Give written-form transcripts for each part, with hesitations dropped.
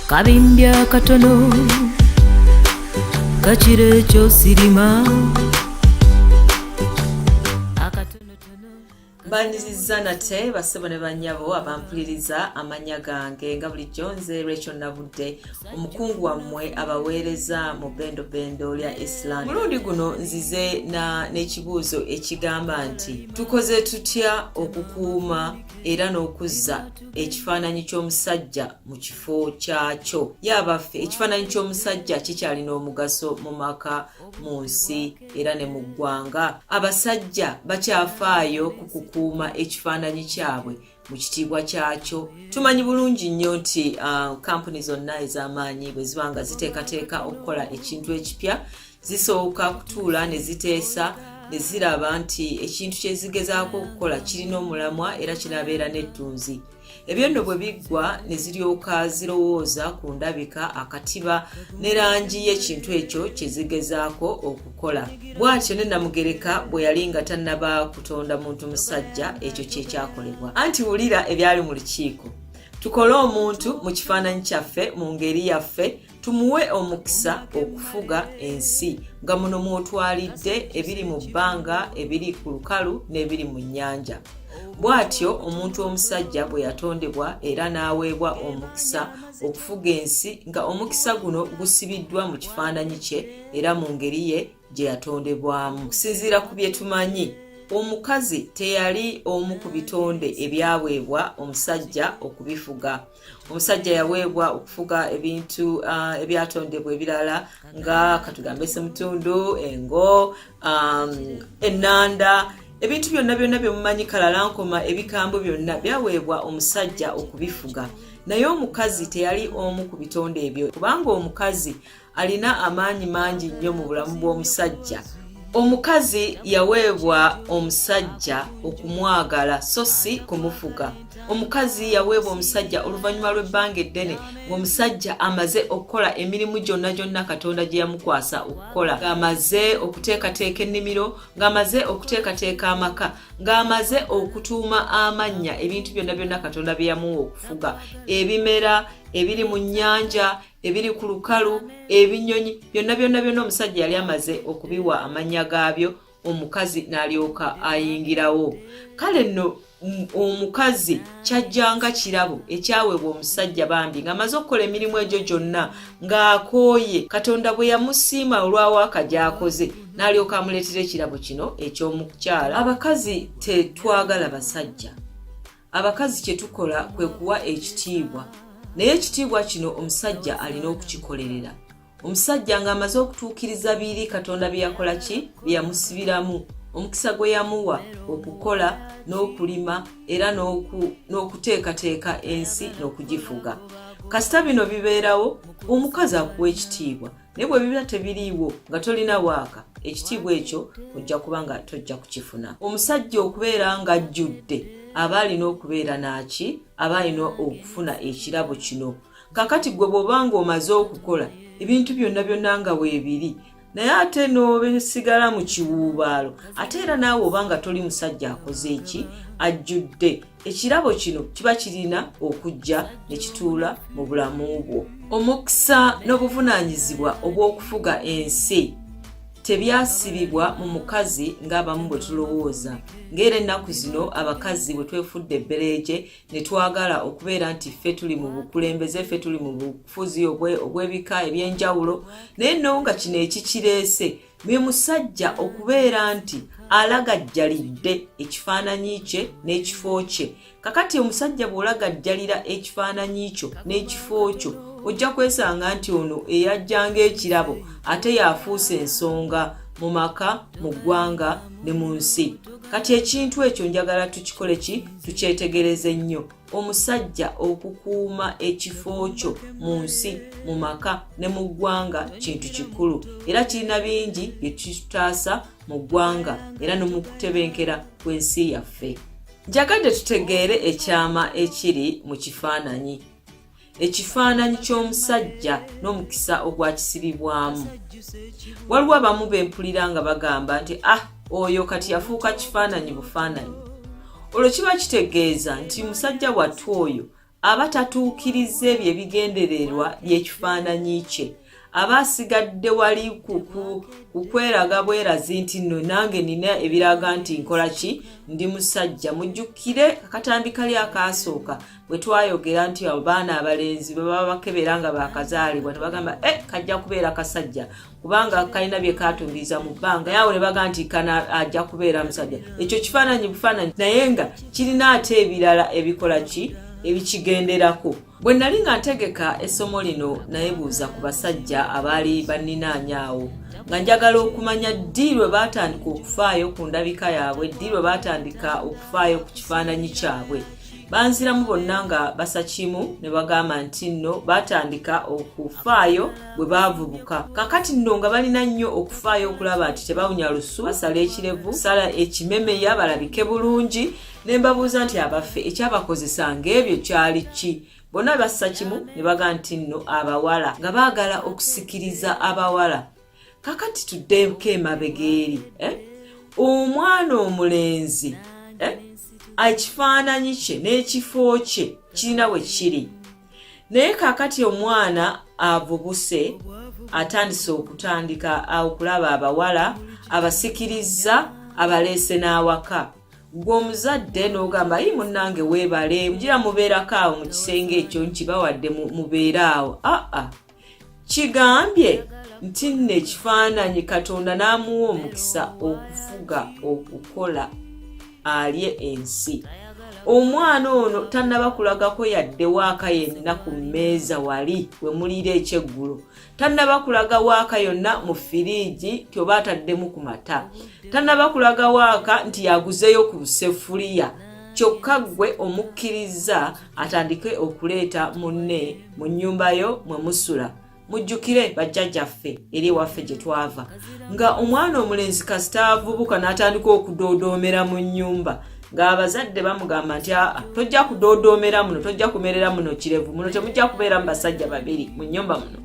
Kabimbya katono kachire ekyo sirima Bandiziza nate basebo ne banyabo abampuliriza amanya gange nga bulijjo nze Rachel Nabudde omukungu wammwe abaweereza mu bendo lya Islam. Mulundi guno nzize n'ekibuuzo ekigamba nti tukoze tutya okukuuma era n'okuzza ekifaananyi ky'omusajja mu kifo kyakyo. Yabaffe ekifaananyi ky'omusajja kikyalina omugaso mu maka, mu nsi era ne mu ggwanga. Abasajja bakyafaayo kukuuma ekifaananyi kyabwe mu kitiibwa kyakyo. Tumanyi bulungi nnyo nti kampuni zonna ez'amaanyi bwe ziba nga ziteekateeka okukola ekintu ekipya zisooka kutuula ne ziteesa ne ziraba nti ekintu kye zigezaako okukola kirina omulamwa era kinabeera n'ettunzi. Ebyo nno bwe biggwa ne ziryoka zirowooza ku ndabika, akatiba ne langi y'ekintu ekyo kye zigezaako okukola. Bw'atyo ne Namugereka bwe yali nga tannaba kutonda muntu musajja, ekyo kye kyakolebwa. Anti wulira ebyali mu lukiiko. Tukole omuntu mu kifaananyi kyaffe, mu ngeri yaffe, tumuwe omukisa okufuga ensi nga muno mw'otwalidde ebiri mu bbanga, ebiri ku lukalu n'ebiri mu nnyanja. Bw'atyo omuntu omusajja bwe yatondebwa era n'aweebwa omukisa okufuga ensi, nga omukisa guno gusibiddwa mu kifaananyi kye era mu ngeri ye gye yatondebwamu. Kusinziira ku bye tumanyi, omukazi teyali omu ku bitonde ebyaweebwa omusajja okubifuga. Omusajja yaweebwa okufuga ebintu ebyatondebwa ebirala nga katugambe semutundu, engo, ennanda, ebintu byonna bye mumanyi, kalalankoma, ebikambo byonna byaweebwa omusajja okubifuga. Naye omukazi teyali omu ku bitonde ebyo, kubanga omukazi alina amaanyi mangi nnyo mu bulamu bw'omusajja. Omukazi yaweebwa omusajja okumwagala so si kumufuga. Omukazi yaweebwa omusajja oluvannyuma lw'ebbanga eddene ng'omusajja amaze okukola emirimu gyonna Katonda gye yamukwasa okukola, ng'amaze okuteekateeka ennimiro, ng'amaze okuteekateeka amaka, ng'amaze okutuuma amannya ebintu byonna Katonda bye yamuwa okufuga, ebimera ebiri mu nnyanja, ebiri ku lukalu, ebinyonyi, byonna omusajja yali amaze okubiwa amannya gaabyo. Omukazi n'alyoka ayingirawo. Kale nno omukazi kyajjanga kirabo ekyaweebwa omusajja bambi ng'amaze okukola emirimu egyo gyonna, ng'akooye, Katonda bwe yamusiima olw'awaka gy'akoze n'alyoka amuleetera ekirabo kino eky'omukyala. Abakazi tetwagala basajja. Abakazi kye tukola kwe kuwa ekitiibwa, naye ekitiibwa kino omusajja alina okukikolerera. Omusajja ng'amaze okutuukiriza biri Katonda bye yakola ki, bye yamusibiramu, omukisa gwe yamuwa okukola n'okulima era n'okuteekateeka ensi n'okugifuga. Kasita bino bibeerawo, omukazi akuwa ekitiibwa, naye bwe biba tebiriiwo nga tolina waaka, ekitiibwa ekyo ojja kuba nga tojja kukifuna. Omusajja okubeera ng'ajjudde aba alina okubeera naki, aba alina okufuna ekirabo kino. Kakati gwe bw'obanga omaze okukola ebintu byonna nga weebiri, naye ate n'obesigala mu kiwuubaalo, ate era naawe obanga toli musajja akoze eki, ajjudde, ekirabo kino kiba kirina okujja ne kituula mu bulamu bwo. Omukisa n'obuvunaanyizibwa obw'okufuga ensi tebyasibibwa mu mukazi ng'abamu bwe tulowooza. Ng'era ennaku zino abakazi bwe twefudde ebbereege ne twagala okubeera nti ffe tuli mu bukulembeze, ffe tuli mu bufuzi obw'ebika eby'enjawulo, naye nno nga kino ekikireese bwe musajja okubeera nti alagajjalidde ekifaananyi kye n'ekifo kye. Kakati omusajja bw'olagajjalira ekifaananyi kyo n'ekifo kyo, ojja kwesanga nti ono eyajjanga ekirabo ate yafuuse ensonga mu maka, mu ggwanga ne mu nsi. Kati ekintu ekyo njagala tukikole ki, tukyetegereze nnyo. Omusajja okukuuma ekifo kyo mu nsi, mu maka ne mu ggwanga kintu kikulu, era kirina bingi bye kitutaasa mu ggwanga era ne mu kutebenkera kw'ensi yaffe. Njagadde tutegeere ekyama ekiri mu kifaananyi. Ekifaananyi ky'omusajja n'omukisa ogwakisibibwamu. Waliwo abamu bempulira nga bagamba nti oyo kati yafuuka kifaananyi bufaananyi. Olwo kiba kitegeeza nti musajja wattu oyo aba tatuukiriza ebyo ebigendererwa by'ekifaananyi kye, aba asigadde wali kukweraga bwerazi nti nno nange nina ebiraga nti nkola ki, ndi musajja. Mujjukire akatambi kali akaasooka bwe twayogera nti abaana abalenzi baba bakebera nga bakazaalibwa tebagamba kajja kubeera kasajja kubanga kalina bye katumbiza mu bbanga, yawe ne baga nti kana ajja kubeera musajja. Ekyo kifaananyi bufaananyi naye nga kirina ate ebirala ebikola ki, ebikigenderako. Bwe nali nga ntegeka essomo lino nayebuuza ku basajja abaali banninanyaawo nga njagala okumanya ddi lwe baatandika okufaayo ku ndabika yaabwe, ddi lwe baatandika okufaayo ku kifaananyi kyabwe. Banziramu bonna nga basa kimu ne bagamba nti nno baatandika okufaayo bwe baavubuka. Kakati nno nga balina nnyo okufaayo okulaba nti tebawunya lusu, basala ekirevu, sala ekimemeya balabike bulungi. Ne mbabuuza nti abaffe ekyabakozesanga ebyo kyali ki? Bonna bassa kimu ne baga nti nno abawala, nga baagala okusikiriza abawala. Kakati tuddeko emabega eri, omwana omulenzi ekifaananyi kye n'ekifo kye kirina we kiri. Naye kakati omwana avubuse atandise okulaba abawala, abasikiriza, abaleese n'awaka. Gwe omuzadde n'ogamba yi munnange weebale, mugira mubeerako awo mu kisenge ekyo nkibawadde mubeere awo. Kigambye nti nno ekifaananyi Katonda n'amuwa omukisa okufuga, okukola, alye ensi. Omwana ono tannaba kulagako yadde waaka yenna ku mmeeza wali we mulira ekyeggulo, tannaba kulaga waaka yonna mu firiigi tyoba ataddemu ku mata, tannaba kulaga waaka nti yaguzeyo ku busefuliya. Kyokka gwe omukkiriza atandike okuleeta munne mu nnyumba yo mwe musula. Mujjukire bajjajjaffe eri ewaffe gye twava nga omwana omulenzi kasita avubuka n'atandika okudoodoomera mu nnyumba, ng'abazadde bamugamba nti tojja kudoodoomera muno, tojja kumerera muno kirevu, muno temujja kubeeramu basajja babiri mu nnyumba muno.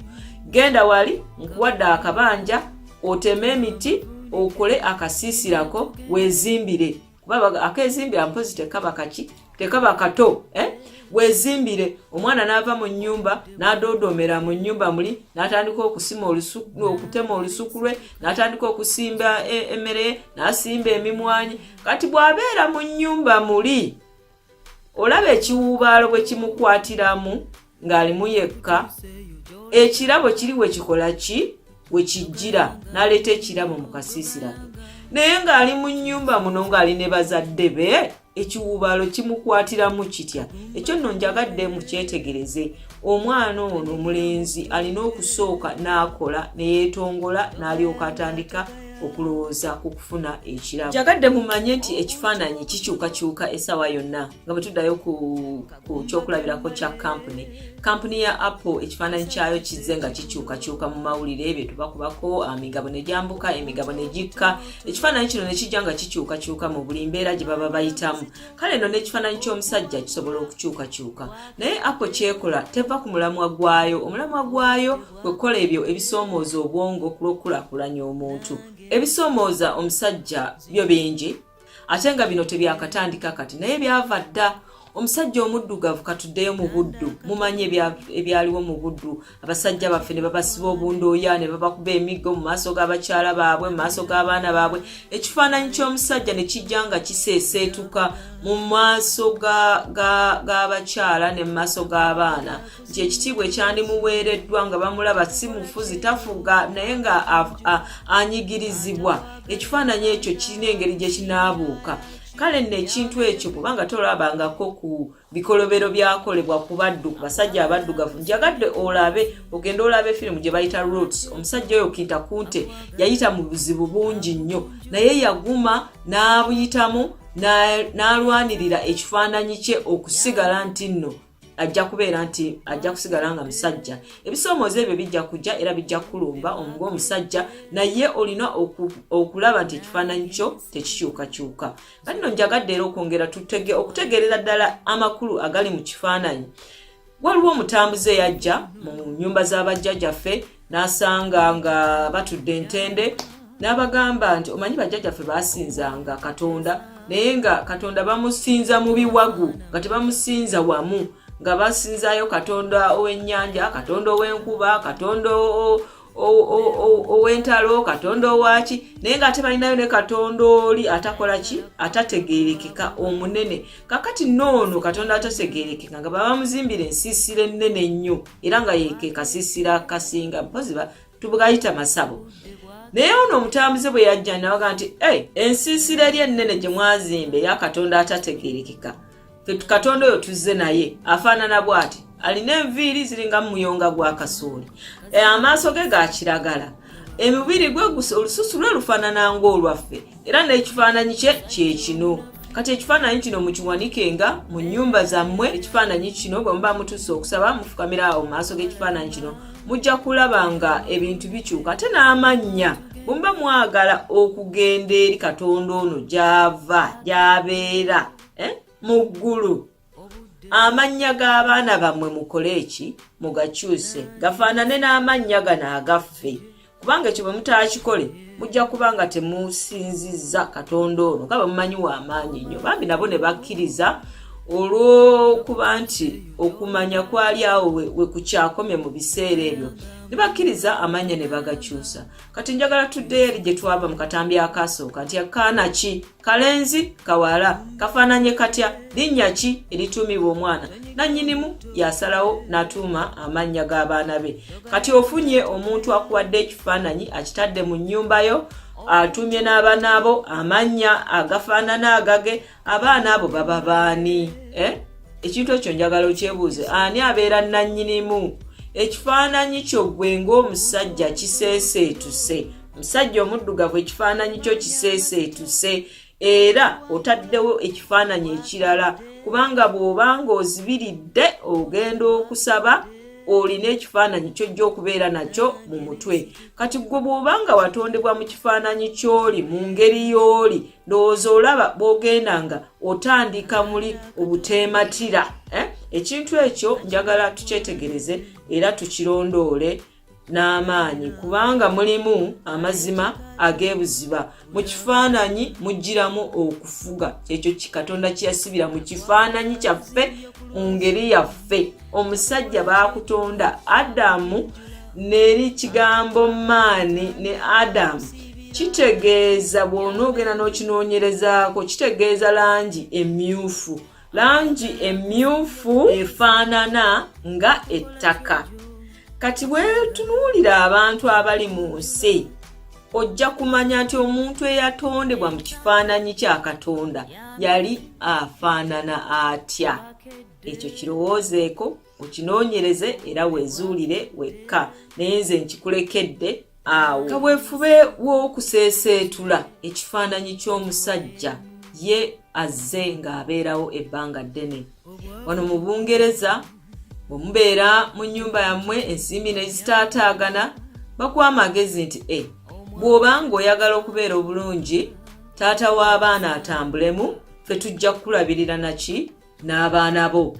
Genda wali nkuwadde akabanja oteme emiti, okole akasiisirako, weezimbire. Kuba akezimbira mpozi tekaba kato. Weezimbire. Omwana n'ava mu nnyumba n'adoodoomera mu nnyumba muli, n'atandika okutema olusuku lwe, n'atandika okusimba emmere, n'asimba emimwanyi. Kati bw'abeera mu nnyumba muli, olaba ekiwuubaalo bwe kimukwatiramu ng'alimu yekka, ekirabo kiri we kikola ki, we kijjira, n'aleeta ekirabo mu kasiisira ke. Naye ng'ali mu nnyumba muno ng'ali ne bazadde be, ekiwuubaalo kimukwatiramu kitya. Ekyo nno njagadde mukyetegereze. Omwana ono omulenzi alina okusooka n'akola, ne yeetongola, n'alyoka atandika okulowooza ku kufuna ekirabo. Njagadde mumanye nti ekifaananyi kikyukakyuka essaawa yonna nga bwe tuddayo ku kyokulabirako kya kampuni ya Apple. Ekifaananyi kyayo kizze nga kikyukakyuka mu mawulire bye tubakubako, emigabo ne gyambuka, emigabo ne gikka. Ekifaananyi kino ne kijja nga kikyukakyuka mu buli mbeera gye baba bayitamu. Kale nno n'ekifaananyi ky'omusajja kisobola okukyukakyuka, naye Apple kyekola teva ku mulamwa gwayo. Omulamwa gwayo kwe kukola ebyo ebisoomooza obwongo kulaakulanya omuntu. Ebisoomooza omusajja byo bingi, ate nga bino tebyakatandika kati, naye byava dda. Omusajja omuddugavu katuddeyo mu buddu, mumanye ebyaliwo mu buddu. Abasajja baffe ne babasiba obundooya, ne babakuba emiggo mu maaso g'abakyala baabwe, mu maaso g'abaana baabwe. Ekifaananyi ky'omusajja ne kijja nga kiseeseetuka mu maaso g'abakyala ne mu maaso g'abaana, nti ekitiibwa ekyandimuweereddwa nga bamulaba si mufuzi, tafuga, naye nga anyigirizibwa. Ekifaananyi ekyo kirina engeri gye kinaabuuka. Kale nno ekintu ekyo kubanga tolabangako ku bikolobero byakolebwa ku baddu, ku basajja abaddugavu, njagadde olabe, ogenda olabe firimu gye bayita Roots. Omusajja oyo Kinta Kunte yayita mu buzibu bungi nnyo, naye yaguma n'abuyitamu n'alwanirira ekifaananyi kye okusigala nti nno ajja kusigala nga musajja. Ebisoomoozo ebyo bijja kujja era bijja kulumba omugo omusajja, naye olina okulaba nti ekifaananyi kyo tekikyukakyuka. Kati nno njagadde era okwongera okutegeerera ddala amakulu agali mu kifaananyi. Waliwo omutambuze yajja mu nnyumba z'abajjajjaffe n'asanga nga batudde entende, n'abagamba nti omanyi bajjajjaffe baasinzanga Katonda, naye nga Katonda bamusinza mu biwagu nga tebamusinza wamu. nga basinzaayo katonda ow'ennyanja, katonda ow'enkuba, katonda ow'entalo, katonda owaki, naye ng'ate balinayo ne katonda oli atakola ki, atategeerekeka omunene. Kakati noono katonda atategeerekeka nga baba muzimbira ensiisira ennene ennyo era nga yeeke kasiisira akasinga mpozi tubugayita Masabo. Naye ono omutambuze bwe yajja nabaga nti ensiisira eri ennene gye mwazimbe ya katonda atategeerekeka, ffe katonda oyo tuzze naye afaanana bw'ati, alina enviiri ziringa muyonga gwa kasooli, amaaso ge ga kiragala, emibiri gwe olususu lwe lufaanana ng'olwaffe, era n'ekifaananyi kye kyekino. Kati ekifaananyi kino mukiwanikenga mu nnyumba zammwe. Ekifaananyi kino bwe muba mutuuse okusaba mufukamira awo mu maaso g'ekifaananyi kino mujja kulaba nga ebintu bikyuka, ate n'amannya bwe muba mwagala okugenda eri katonda ono gy'ava gy'abeera mu ggulu, amannya g'abaana bammwe mukole eki, mugakyuse gafaanane n'amannya gano agaffe, kubanga ekyo bwe mutaakikole mujja kuba nga temusinzizza katonda ono nga bamumanyi w'amaanyi nnyo. Bambi nabo ne bakkiriza olw'okuba nti okumanya kwali awo we kukyakomye mu biseera ebyo, ne bakkiriza amanya ne bagakyusa. Kati njagala tuddeyo eri gye twava mu katambi akasooka nti akaana ki, kalenzi, kawala, kafaananye katya, linnya ki erituumibwa omwana. Nannyinimu yasalawo n'atuuma amannya g'abaana be. Kati ofunye omuntu akuwadde ekifaananyi akitadde mu nnyumba yo, atumye n'abaana abo amannya agafaanana agage, abaana abo baba baani? Ekintu ekyo njagala okyebuuze, ani abeera nannyinimu? Ekifaananyi kyo gwe ng'omusajja kiseeseetuse, omusajja omuddugavu ekifaananyi kyo kiseeseetuse, era otaddewo ekifaananyi ekirala, kubanga bw'obanga ozibiridde ogenda okusaba olina ekifaananyi ky'ojja okubeera nakyo mu mutwe. Kati gwe bw'obanga watondebwa mu kifaananyi ky'oli mu ngeri y'oli, ndowooza olaba bw'ogenda nga otandika muli obuteematira. Ekintu ekyo njagala tukyetegereze era tukirondoole n'amaanyi, kubanga mulimu amazima ag'ebuziba. Mu kifaananyi mugiramu okufuga, kyekyo Katonda kyeyasibira mu kifaananyi kyaffe mu ngeri yaffe. Omusajja baakutonda Adamu n'eri kigambo maani ne Adamu, kitegeeza bw'onoogenda n'okinoonyerezaako, kitegeeza langi emmyufu. Langi emmyufu efaanana nga ettaka. Kati bwe tunuulira abantu abali mu nsi, ojja kumanya nti omuntu eyatondebwa mu kifaananyi kya Katonda yali afaanana atya. Ekyo kirowoozeeko, okinoonyereze era weezuulire wekka. Naye nze nkikulekedde awo. Kabwefube w'okuseeseetula ekifaananyi ky'omusajja ye azze ng'abeerawo ebbanga ddene. Wano mu Bungereza bwe mubeera mu nnyumba yammwe ensimbi ne zitaataagana, bakuwa amagezi nti bw'oba ng'oyagala okubeera obulungi, taata w'abaana atambulemu, ffe tujja kukulabirira naki n'abaana bo.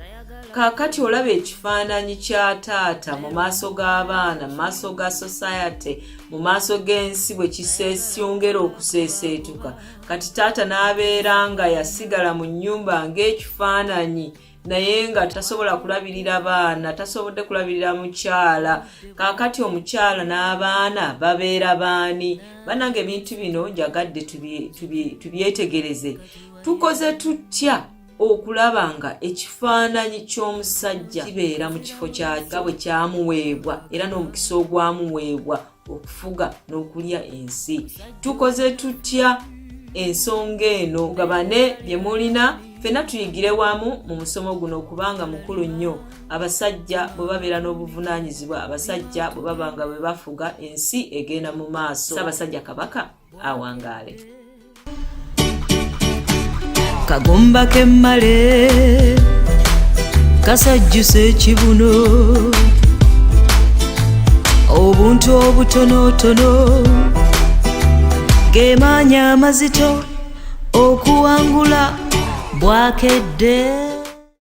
Kaakati olaba ekifaananyi kya taata mu maaso g'abaana, mu maaso ga society, mu maaso g'ensi bwe kiseesyongera okuseeseetuka. Kati taata n'abeera nga yasigala mu nnyumba ng'ekifaananyi, naye nga tasobola kulabirira baana, tasobodde kulabirira mukyala. Kaakati omukyala n'abaana babeera baani? Bannange ebintu bino njagadde tubyetegereze. Tukoze tutya okulaba nga ekifaananyi ky'omusajja kibeera mu kifo kyakyo bwe kyamuweebwa era n'omukisa ogwamuweebwa okufuga n'okulya ensi? Tukoze tutya ensonga eno? Gabane bye mulina, ffenna tuyigire wamu mu musomo guno kubanga mukulu nnyo. Abasajja bwe babeera n'obuvunaanyizibwa, abasajja bwe baba nga bwe bafuga, ensi egenda mu maaso. Ssaabasajja Kabaka awangaale. Kagomba kemmale kasajjuse ekibuno, obuntu obutonotono gemaanya amazito okuwangula bwakedde.